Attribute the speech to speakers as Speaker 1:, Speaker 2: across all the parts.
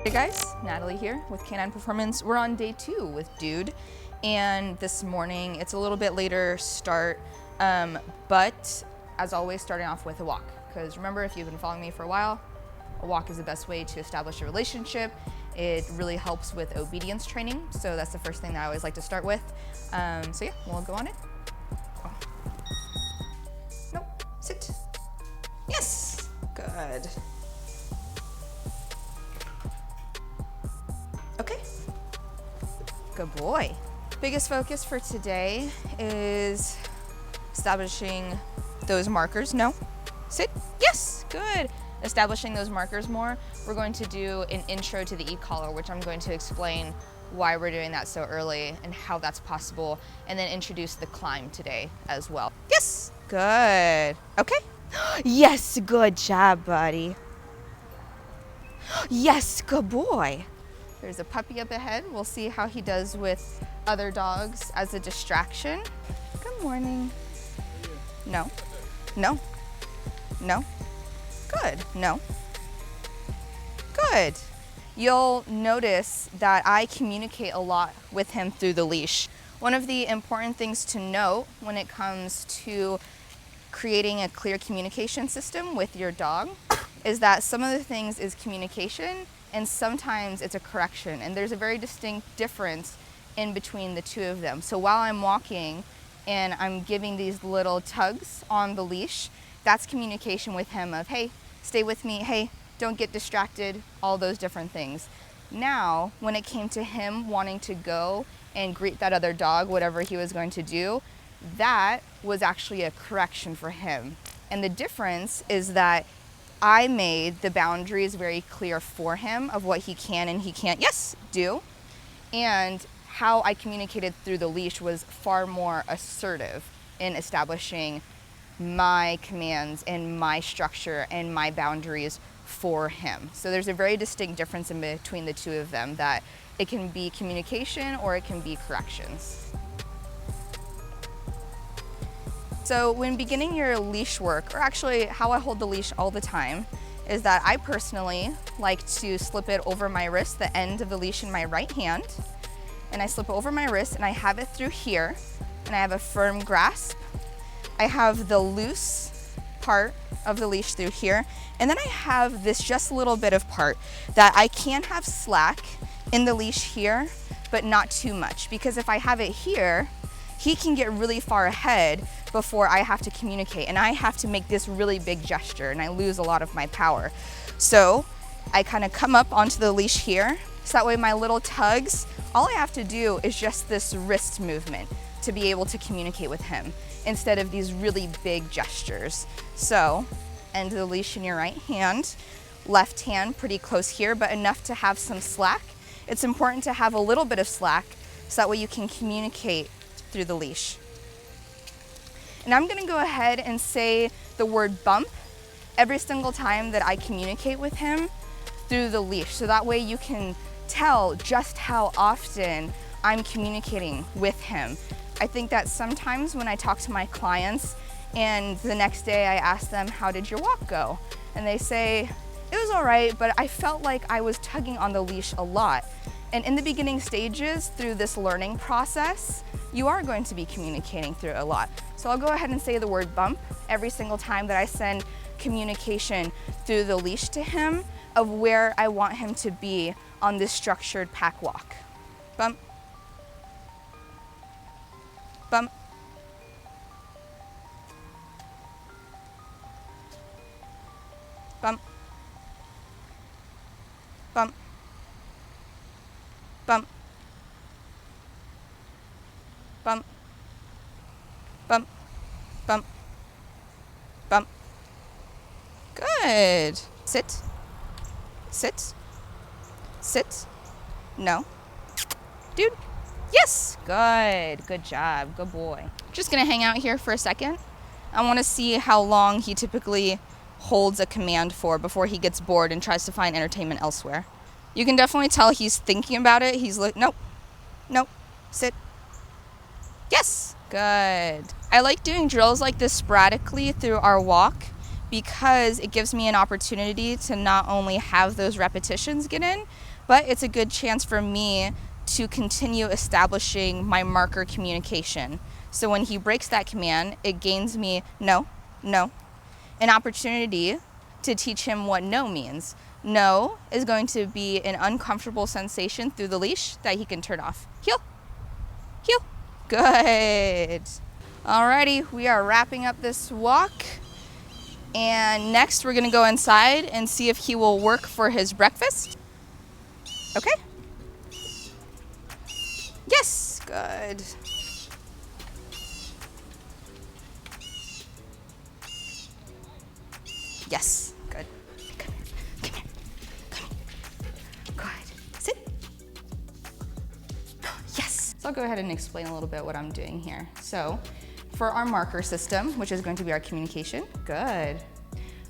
Speaker 1: Hey guys, Natalie here with Canine Performance. We're on day 2 with Dood, and this morning it's a little bit later start, but as always starting off with a walk, because remember, if you've been following me for a while, a walk is the best way to establish a relationship. It really helps with obedience training, so that's the first thing that I always like to start with. So yeah, we'll go on it. Oh. Nope, sit. Yes, good. Okay, good boy. Biggest focus for today is establishing those markers. No, sit, yes, good. Establishing those markers more. We're going to do an intro to the e-collar, which I'm going to explain why we're doing that so early and how that's possible, and then introduce the climb today as well. Yes, good. Okay, yes, good job, buddy. Yes, good boy. There's a puppy up ahead. We'll see how he does with other dogs as a distraction. Good morning. No, no, no. Good, no. Good. You'll notice that I communicate a lot with him through the leash. One of the important things to note when it comes to creating a clear communication system with your dog is that some of the things is communication and sometimes it's a correction, and there's a very distinct difference in between the two of them. So while I'm walking and I'm giving these little tugs on the leash, that's communication with him of, hey, stay with me, hey, don't get distracted, all those different things. Now, when it came to him wanting to go and greet that other dog, whatever he was going to do, that was actually a correction for him. And the difference is that I made the boundaries very clear for him of what he can and he can't, yes, do. And how I communicated through the leash was far more assertive in establishing my commands and my structure and my boundaries for him. So there's a very distinct difference in between the two of them, that it can be communication or it can be corrections. So when beginning your leash work, or actually how I hold the leash all the time, is that I personally like to slip it over my wrist, the end of the leash in my right hand, and I slip it over my wrist and I have it through here, and I have a firm grasp. I have the loose part of the leash through here, and then I have this just little bit of part that I can have slack in the leash here, but not too much, because if I have it here, he can get really far ahead before I have to communicate, and I have to make this really big gesture and I lose a lot of my power. So I kind of come up onto the leash here, so that way my little tugs, all I have to do is just this wrist movement to be able to communicate with him instead of these really big gestures. So end of the leash in your right hand, left hand pretty close here, but enough to have some slack. It's important to have a little bit of slack so that way you can communicate through the leash. And I'm gonna go ahead and say the word bump every single time that I communicate with him through the leash. So that way you can tell just how often I'm communicating with him. I think that sometimes when I talk to my clients and the next day I ask them, how did your walk go? And they say, it was all right, but I felt like I was tugging on the leash a lot. And in the beginning stages, through this learning process, you are going to be communicating through a lot. So I'll go ahead and say the word bump every single time that I send communication through the leash to him of where I want him to be on this structured pack walk. Bump, bump, bump, bump, bump, bump, bump, bump, bump. Good. Sit, sit, sit, no. Dude, yes, good job, good boy. Just gonna hang out here for a second. I wanna see how long he typically holds a command for before he gets bored and tries to find entertainment elsewhere. You can definitely tell he's thinking about it. He's like, nope, nope, sit. Yes, good. I like doing drills like this sporadically through our walk because it gives me an opportunity to not only have those repetitions get in, but it's a good chance for me to continue establishing my marker communication. So when he breaks that command, it gains me no, no, an opportunity to teach him what no means. No is going to be an uncomfortable sensation through the leash that he can turn off. Heel, heel, good. Alrighty, we are wrapping up this walk. And next we're gonna go inside and see if he will work for his breakfast. Okay? Yes, good. Yes, good. Come here, come here, come here. Good. Sit. Yes. So I'll go ahead and explain a little bit what I'm doing here. So for our marker system, which is going to be our communication, good.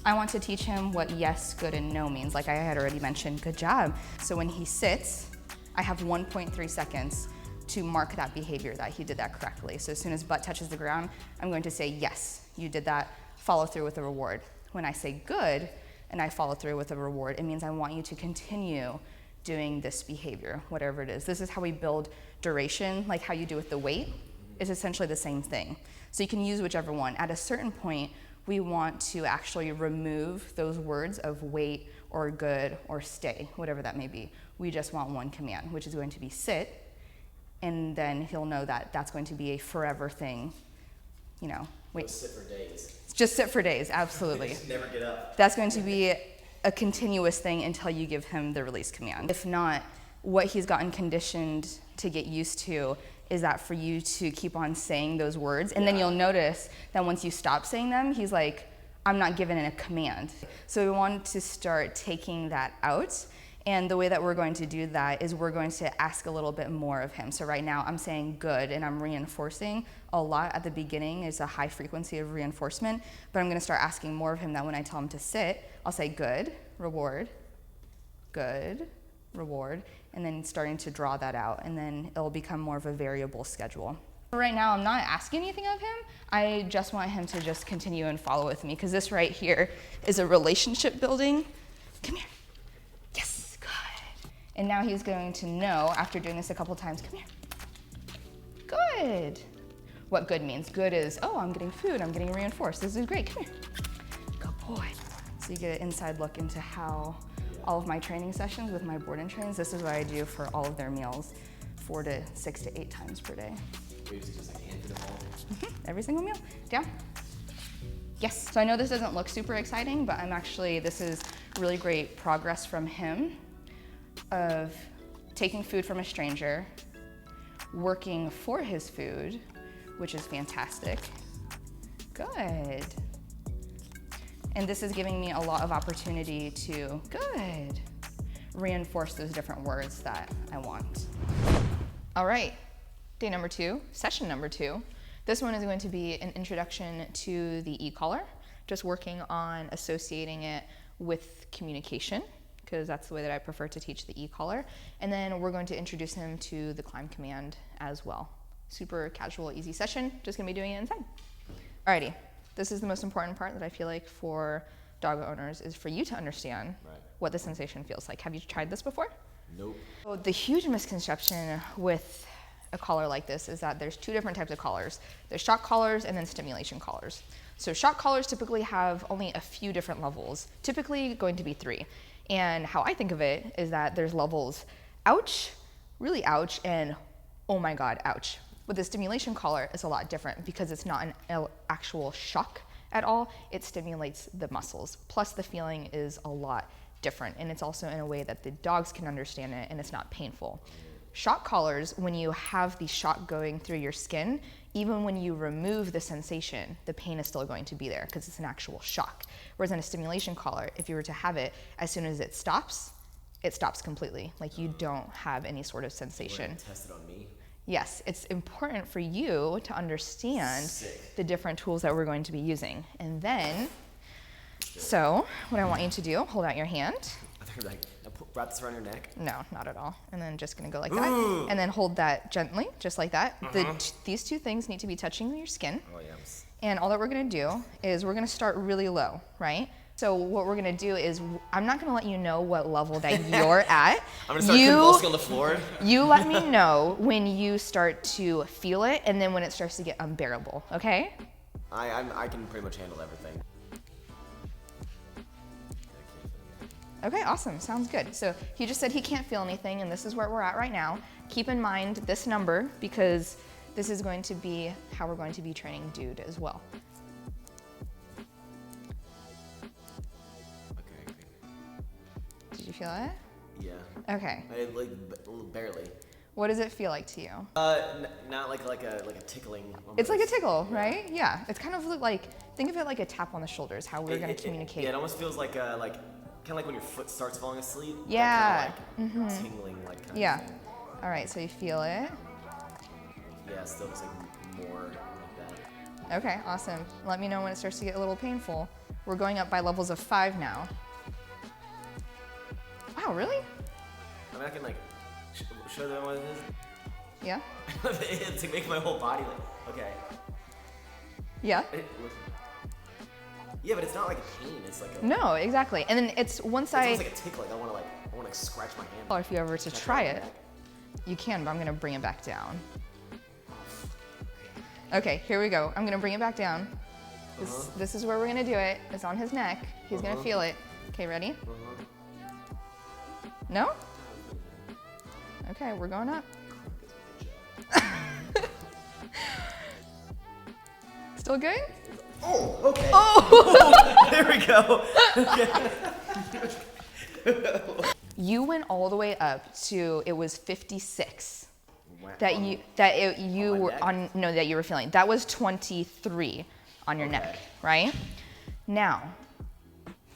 Speaker 1: I want to teach him what yes, good, and no means, like I had already mentioned. Good job. So when he sits, I have 1.3 seconds to mark that behavior that he did that correctly. So as soon as butt touches the ground, I'm going to say, yes, you did that, follow through with a reward. When I say good, and I follow through with a reward, it means I want you to continue doing this behavior, whatever it is. This is how we build duration, like how you do with the weight, is essentially the same thing. So you can use whichever one. At a certain point, we want to actually remove those words of wait or good or stay, whatever that may be. We just want one command, which is going to be sit, and then he'll know that that's going to be a forever thing. You know, wait.
Speaker 2: Sit for days.
Speaker 1: Just sit for days, absolutely.
Speaker 2: Just never get up.
Speaker 1: That's going to be a continuous thing until you give him the release command. If not, what he's gotten conditioned to get used to is that for you to keep on saying those words, and then you'll notice that once you stop saying them, he's like, I'm not giving it a command. So we want to start taking that out. And the way that we're going to do that is we're going to ask a little bit more of him. So right now I'm saying good and I'm reinforcing a lot at the beginning. Is a high frequency of reinforcement, but I'm gonna start asking more of him that when I tell him to sit, I'll say good, reward, good, reward, and then starting to draw that out, and then it'll become more of a variable schedule. Right now I'm not asking anything of him. I just want him to just continue and follow with me, because this right here is a relationship building. Come here. And now he's going to know, after doing this a couple times, come here. Good. What good means. Good is, oh, I'm getting food, I'm getting reinforced. This is great, come here. Good boy. So you get an inside look into how all of my training sessions with my board and trains, this is what I do for all of their meals, 4 to 6 to 8 times per day.
Speaker 2: We used to just like hand feed them all?
Speaker 1: Every single meal. Down. Yes. So I know this doesn't look super exciting, but this is really great progress from him, of taking food from a stranger, working for his food, which is fantastic. Good. And this is giving me a lot of opportunity to, good, reinforce those different words that I want. All right, day number 2, session number 2. This one is going to be an introduction to the e-collar, just working on associating it with communication, because that's the way that I prefer to teach the e-collar. And then we're going to introduce him to the climb command as well. Super casual, easy session, just gonna be doing it inside. Alrighty, this is the most important part that I feel like for dog owners, is for you to understand what the sensation feels like. Have you tried this before?
Speaker 2: Nope.
Speaker 1: So the huge misconception with a collar like this is that there's 2 different types of collars. There's shock collars and then stimulation collars. So shock collars typically have only a few different levels, typically going to be 3. And how I think of it is that there's levels ouch, really ouch, and oh my God, ouch. With the stimulation collar, it's a lot different because it's not an actual shock at all. It stimulates the muscles. Plus the feeling is a lot different, and it's also in a way that the dogs can understand it and it's not painful. Shock collars, when you have the shock going through your skin, even when you remove the sensation, the pain is still going to be there because it's an actual shock. Whereas in a stimulation collar, if you were to have it, as soon as it stops completely. Like you don't have any sort of sensation.
Speaker 2: Test it on me.
Speaker 1: Yes, it's important for you to understand the different tools that we're going to be using. And then, so what I want you to do, hold out your hand.
Speaker 2: I thought you were like, wrap this around your neck?
Speaker 1: No, not at all. And then just gonna go like that. And then hold that gently, just like that. These 2 things need to be touching your skin.
Speaker 2: Oh, yes.
Speaker 1: And all that we're gonna do is we're gonna start really low, right? So what we're gonna do is, I'm not gonna let you know what level that you're at.
Speaker 2: I'm gonna start convulsing on the floor.
Speaker 1: You let me know when you start to feel it, and then when it starts to get unbearable, okay?
Speaker 2: I can pretty much handle everything.
Speaker 1: Okay, awesome, sounds good. So he just said he can't feel anything, and this is where we're at right now. Keep in mind this number, because this is going to be how we're going to be training Dude as well.
Speaker 2: Okay.
Speaker 1: Did you feel it?
Speaker 2: Yeah.
Speaker 1: Okay.
Speaker 2: Barely.
Speaker 1: What does it feel like to you?
Speaker 2: Not like a tickling.
Speaker 1: It's like a tickle, right? Yeah. It's kind of like, think of it like a tap on the shoulders, how we're going to communicate.
Speaker 2: Yeah, it almost feels like kind of like when your foot starts falling asleep.
Speaker 1: Yeah.
Speaker 2: That kind of like tingling, like kind
Speaker 1: Yeah.
Speaker 2: of thing.
Speaker 1: All right, so you feel it.
Speaker 2: Yeah, it still looks like more like that.
Speaker 1: Okay, awesome. Let me know when it starts to get a little painful. We're going up by levels of 5 now. Wow, really?
Speaker 2: I mean, I can like show them what it is.
Speaker 1: Yeah?
Speaker 2: It's like making my whole body like, okay.
Speaker 1: Yeah?
Speaker 2: Yeah, but it's not like a pain. It's like a.
Speaker 1: No, exactly. And then it's once
Speaker 2: It's almost like a tickle. Like I want to scratch my hand.
Speaker 1: Or if you ever to try it, you can, but I'm gonna bring it back down. Okay, here we go. I'm gonna bring it back down. This is where we're gonna do it. It's on his neck. He's gonna feel it. Okay, ready? No? Okay, we're going up. Still good?
Speaker 2: Oh, okay.
Speaker 1: Oh!
Speaker 2: There we go. Okay.
Speaker 1: You went all the way up to, it was 56.
Speaker 2: Wow.
Speaker 1: That you
Speaker 2: On my
Speaker 1: were
Speaker 2: neck?
Speaker 1: on, no, that you were feeling. That was 23 on your neck, right? Now,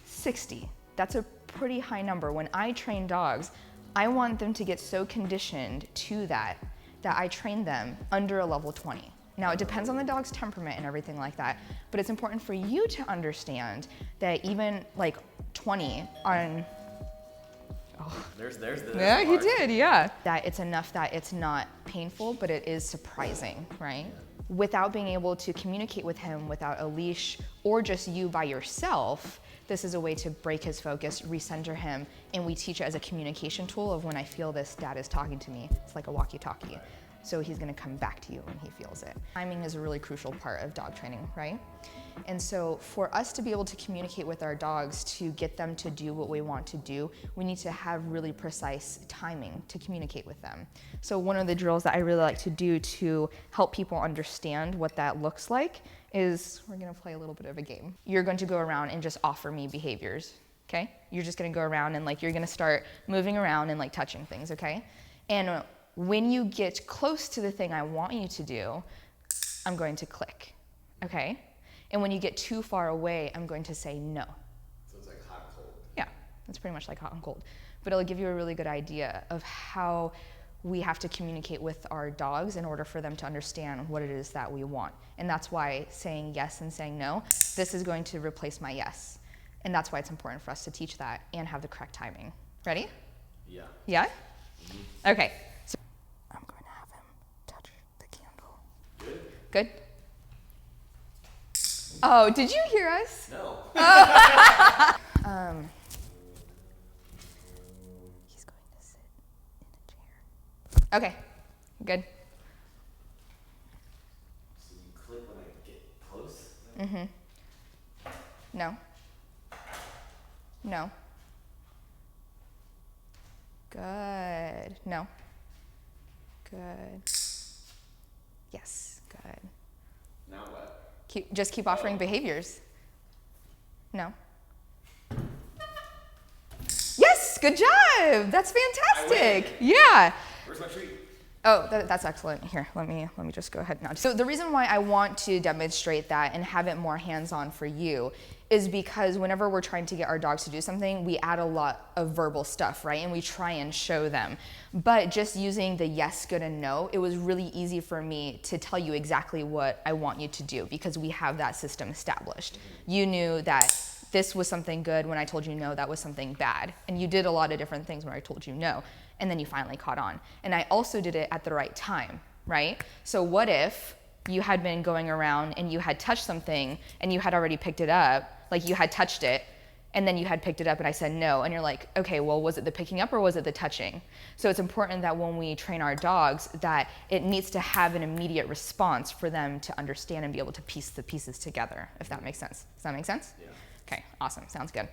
Speaker 1: 60. That's a pretty high number. When I train dogs, I want them to get so conditioned to that I train them under a level 20. Now, it depends on the dog's temperament and everything like that, but it's important for you to understand that even like 20 on,
Speaker 2: There's the.
Speaker 1: yeah, he did, yeah. That it's enough that it's not painful, but it is surprising, right? Without being able to communicate with him without a leash or just you by yourself, this is a way to break his focus, recenter him, and we teach it as a communication tool of when I feel this, Dad is talking to me. It's like a walkie-talkie. So he's gonna come back to you when he feels it. Timing is a really crucial part of dog training, right? And so for us to be able to communicate with our dogs to get them to do what we want to do, we need to have really precise timing to communicate with them. So one of the drills that I really like to do to help people understand what that looks like is, we're gonna play a little bit of a game. You're going to go around and just offer me behaviors, okay? You're just gonna go around and like, you're gonna start moving around and like touching things, okay? And when you get close to the thing I want you to do, I'm going to click, okay? And when you get too far away, I'm going to say no.
Speaker 2: So it's like hot and cold.
Speaker 1: Yeah, it's pretty much like hot and cold. But it'll give you a really good idea of how we have to communicate with our dogs in order for them to understand what it is that we want. And that's why saying yes and saying no, this is going to replace my yes. And that's why it's important for us to teach that and have the correct timing. Ready?
Speaker 2: Yeah.
Speaker 1: Yeah? Okay. So I'm going to have him touch the candle.
Speaker 2: Good?
Speaker 1: Good? Oh, did you hear us?
Speaker 2: No.
Speaker 1: He's going to sit in a chair. Okay, good.
Speaker 2: So you click when I get close?
Speaker 1: No. No. Good. No. Good. Yes, good.
Speaker 2: Now what?
Speaker 1: Just keep offering behaviors. No. Yes, good job. That's fantastic. Yeah.
Speaker 2: Where's my treat?
Speaker 1: Oh, that's excellent. Here, let me just go ahead now. So the reason why I want to demonstrate that and have it more hands-on for you is because whenever we're trying to get our dogs to do something, we add a lot of verbal stuff, right? And we try and show them. But just using the yes, good, and no, it was really easy for me to tell you exactly what I want you to do because we have that system established. You knew that this was something good when I told you no, that was something bad. And you did a lot of different things when I told you no. And then you finally caught on. And I also did it at the right time, right? So what if you had been going around and you had touched something and you had already picked it up, like you had touched it, and then you had picked it up and I said no, and you're like, okay, well, was it the picking up or was it the touching? So it's important that when we train our dogs that it needs to have an immediate response for them to understand and be able to piece the pieces together, if that makes sense. Does that make sense?
Speaker 2: Yeah.
Speaker 1: Okay, awesome, sounds good.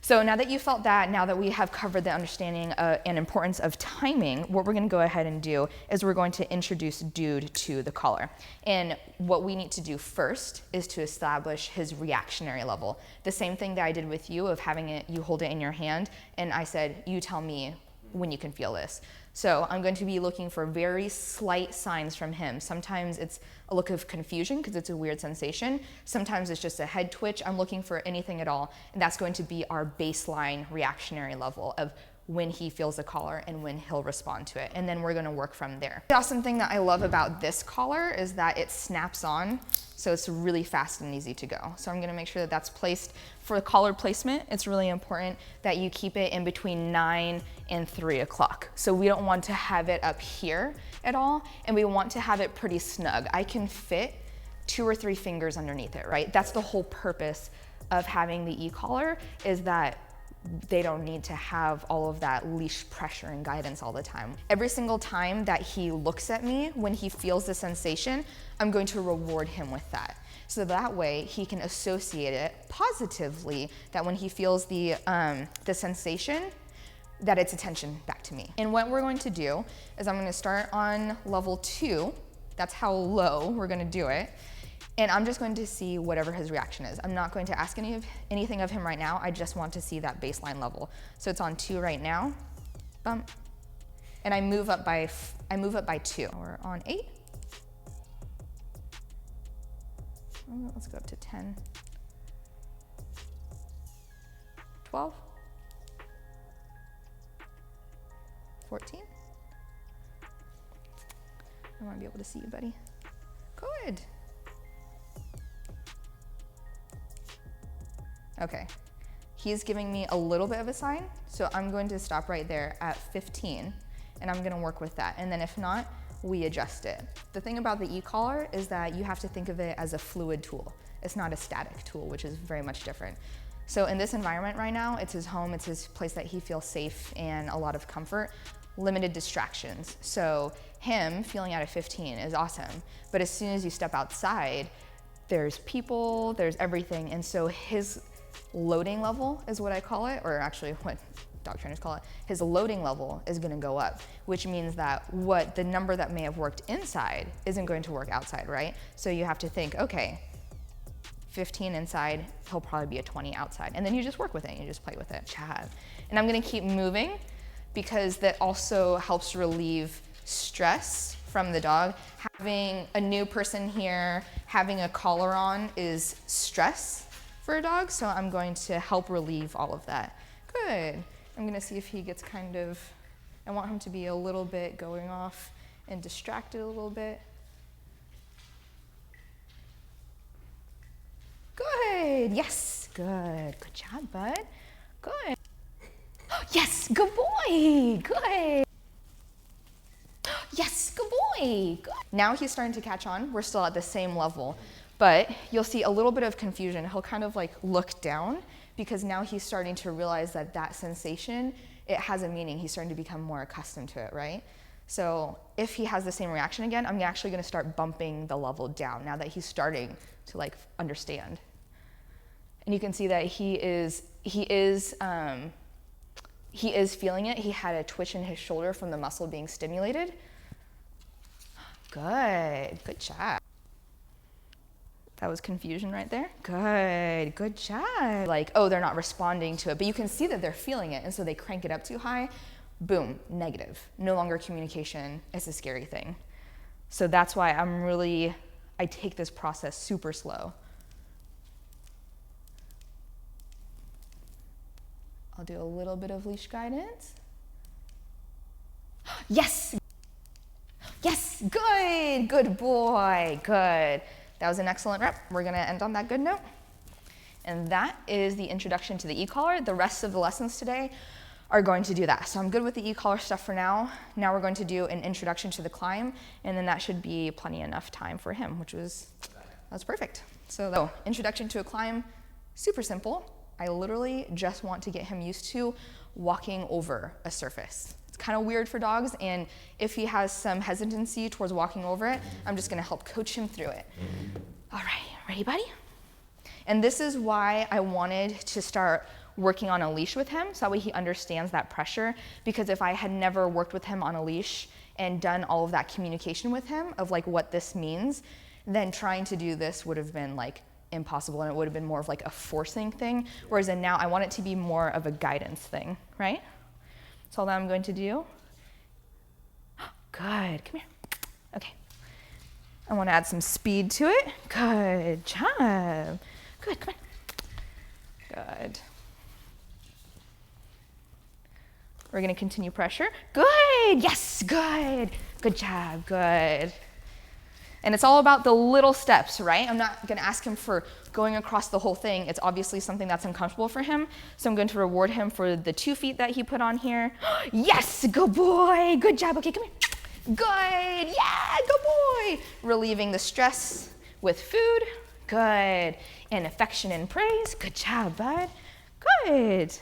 Speaker 1: So now that you felt that, now that we have covered the understanding and importance of timing, what we're gonna go ahead and do is we're going to introduce Dood to the collar. And what we need to do first is to establish his reactionary level. The same thing that I did with you of having it, you hold it in your hand, and I said, you tell me when you can feel this. So I'm going to be looking for very slight signs from him. Sometimes it's a look of confusion because it's a weird sensation. Sometimes it's just a head twitch. I'm looking for anything at all. And that's going to be our baseline reactionary level of when he feels the collar and when he'll respond to it. And then we're gonna work from there. The awesome thing that I love about this collar is that it snaps on, so it's really fast and easy to go. So I'm gonna make sure that that's placed. For collar placement, it's really important that you keep it in between 9 and 3 o'clock. So we don't want to have it up here at all, and we want to have it pretty snug. I can fit 2 or 3 fingers underneath it, right? That's the whole purpose of having the e-collar, is that they don't need to have all of that leash pressure and guidance all the time. Every single time that he looks at me, when he feels the sensation, I'm going to reward him with that. So that way he can associate it positively, that when he feels the sensation, that it's attention back to me. And what we're going to do is I'm gonna start on level 2. That's how low we're gonna do it. And I'm just going to see whatever his reaction is. I'm not going to ask anything of him right now. I just want to see that baseline level. So it's on 2 right now, bump. And I move up by 2. We're on 8. Let's go up to 10. 12. 14. I want to be able to see you, buddy. Good. Okay, he's giving me a little bit of a sign, so I'm going to stop right there at 15, and I'm gonna work with that. And then if not, we adjust it. The thing about the e-collar is that you have to think of it as a fluid tool. It's not a static tool, which is very much different. So in this environment right now, it's his home, it's his place that he feels safe and a lot of comfort, limited distractions. So him feeling out at 15 is awesome, but as soon as you step outside, there's people, there's everything, and so his loading level is what I call it, or actually what dog trainers call it, his loading level is gonna go up, which means that the number that may have worked inside isn't going to work outside, right? So you have to think, okay, 15 inside, he'll probably be a 20 outside. And then you just work with it, you just play with it, chat. And I'm gonna keep moving because that also helps relieve stress from the dog. Having a new person here, having a collar on is stress for a dog, so I'm going to help relieve all of that. Good. I'm gonna see if he gets I want him to be a little bit going off and distracted a little bit. Good, yes, good. Good job, bud. Good. Yes, good boy, good. Yes, good boy, good. Now he's starting to catch on. We're still at the same level. But you'll see a little bit of confusion. He'll kind of like look down because now he's starting to realize that that sensation, it has a meaning. He's starting to become more accustomed to it, right? So if he has the same reaction again, I'm actually gonna start bumping the level down now that he's starting to like understand. And you can see that he is feeling it. He had a twitch in his shoulder from the muscle being stimulated. Good job. That was confusion right there. Good job. Like, oh, they're not responding to it, but you can see that they're feeling it, and so they crank it up too high, boom, negative. No longer communication. It's a scary thing. So that's why I take this process super slow. I'll do a little bit of leash guidance. Yes, good boy, good. That was an excellent rep. We're gonna end on that good note. And that is the introduction to the e-collar. The rest of the lessons today are going to do that. So I'm good with the e-collar stuff for now. Now we're going to do an introduction to the climb, and then that should be plenty enough time for him, that's perfect. So introduction to a climb, super simple. I literally just want to get him used to walking over a surface. It's kind of weird for dogs, and if he has some hesitancy towards walking over it, I'm just gonna help coach him through it. All right, ready, buddy? And this is why I wanted to start working on a leash with him, so that way he understands that pressure, because if I had never worked with him on a leash and done all of that communication with him of like what this means, then trying to do this would have been like impossible, and it would have been more of like a forcing thing, whereas then now I want it to be more of a guidance thing, right? So all that I'm going to do. Good, come here. Okay. I want to add some speed to it. Good job. Good, come on. Good. We're gonna continue pressure. Good, yes, good. Good job, good. And it's all about the little steps, right? I'm not gonna ask him for going across the whole thing. It's obviously something that's uncomfortable for him. So I'm going to reward him for the 2 feet that he put on here. Yes, good boy, good job. Okay, come here. Good, yeah, good boy. Relieving the stress with food. Good. And affection and praise. Good job, bud. Good.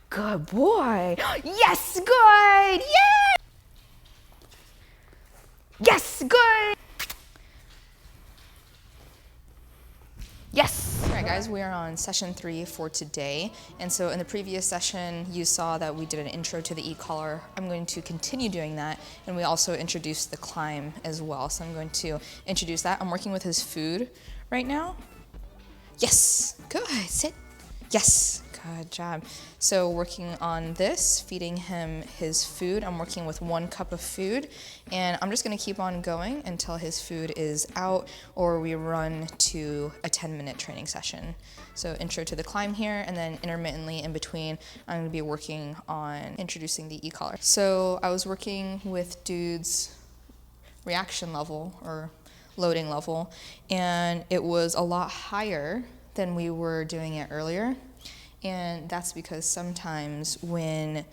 Speaker 1: Good boy. Yes, good. Yeah. Yes, good. Yes. All right, guys, we are on session 3 for today. And so in the previous session, you saw that we did an intro to the e-collar. I'm going to continue doing that. And we also introduced the climb as well. So I'm going to introduce that. I'm working with his food right now. Yes, good, sit. Yes, good job. So working on this, feeding him his food. I'm working with 1 cup of food, and I'm just gonna keep on going until his food is out or we run to a 10-minute training session. So intro to the climb here, and then intermittently in between, I'm gonna be working on introducing the e-collar. So I was working with Dood's reaction level or loading level, and it was a lot higher than we were doing it earlier. And that's because sometimes when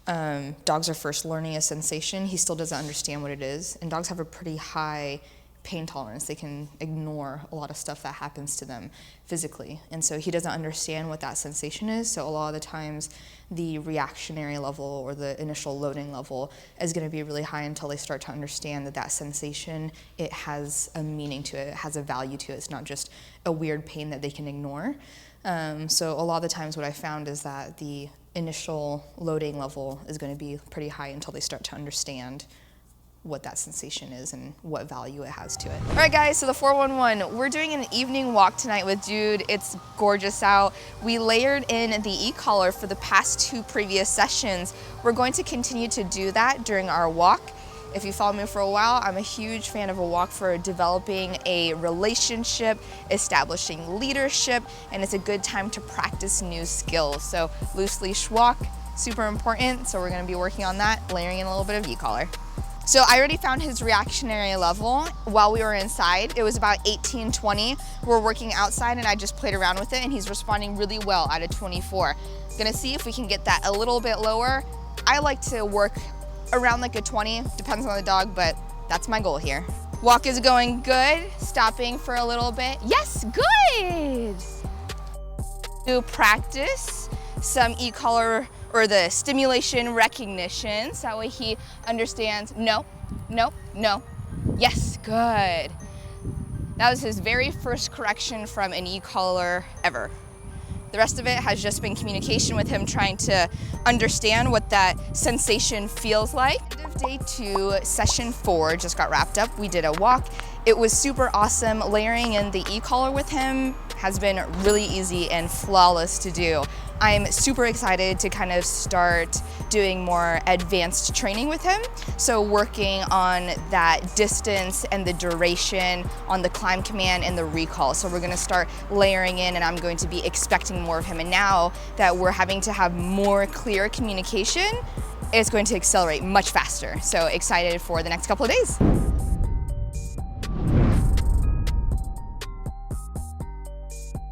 Speaker 1: dogs are first learning a sensation, he still doesn't understand what it is. And dogs have a pretty high pain tolerance. They can ignore a lot of stuff that happens to them physically. And so he doesn't understand what that sensation is. So a lot of the times the reactionary level or the initial loading level is going to be really high until they start to understand that that sensation, it has a meaning to it, it has a value to it. It's not just a weird pain that they can ignore. So a lot of the times what I found is that the initial loading level is going to be pretty high until they start to understand what that sensation is and what value it has to it. All right, guys, so the 411, we're doing an evening walk tonight with Dood. It's gorgeous out. We layered in the e-collar for the past 2 previous sessions. We're going to continue to do that during our walk. If you follow me for a while, I'm a huge fan of a walk for developing a relationship, establishing leadership, and it's a good time to practice new skills. So loose leash walk, super important. So we're gonna be working on that, layering in a little bit of e-collar. So I already found his reactionary level while we were inside. It was about 18, 20. We're working outside and I just played around with it and he's responding really well at a 24. Gonna see if we can get that a little bit lower. I like to work around like a 20, depends on the dog, but that's my goal here. Walk is going good, stopping for a little bit. Yes, good. To practice some e-collar or the stimulation recognition, so that way he understands no, no, no. Yes, good. That was his very first correction from an e-collar ever. The rest of it has just been communication with him trying to understand what that sensation feels like. End of day 2, session 4 just got wrapped up. We did a walk. It was super awesome. Layering in the e-collar with him has been really easy and flawless to do. I'm super excited to kind of start doing more advanced training with him. So working on that distance and the duration on the climb command and the recall. So we're gonna start layering in and I'm going to be expecting more of him. And now that we're having to have more clear communication, it's going to accelerate much faster. So excited for the next couple of days.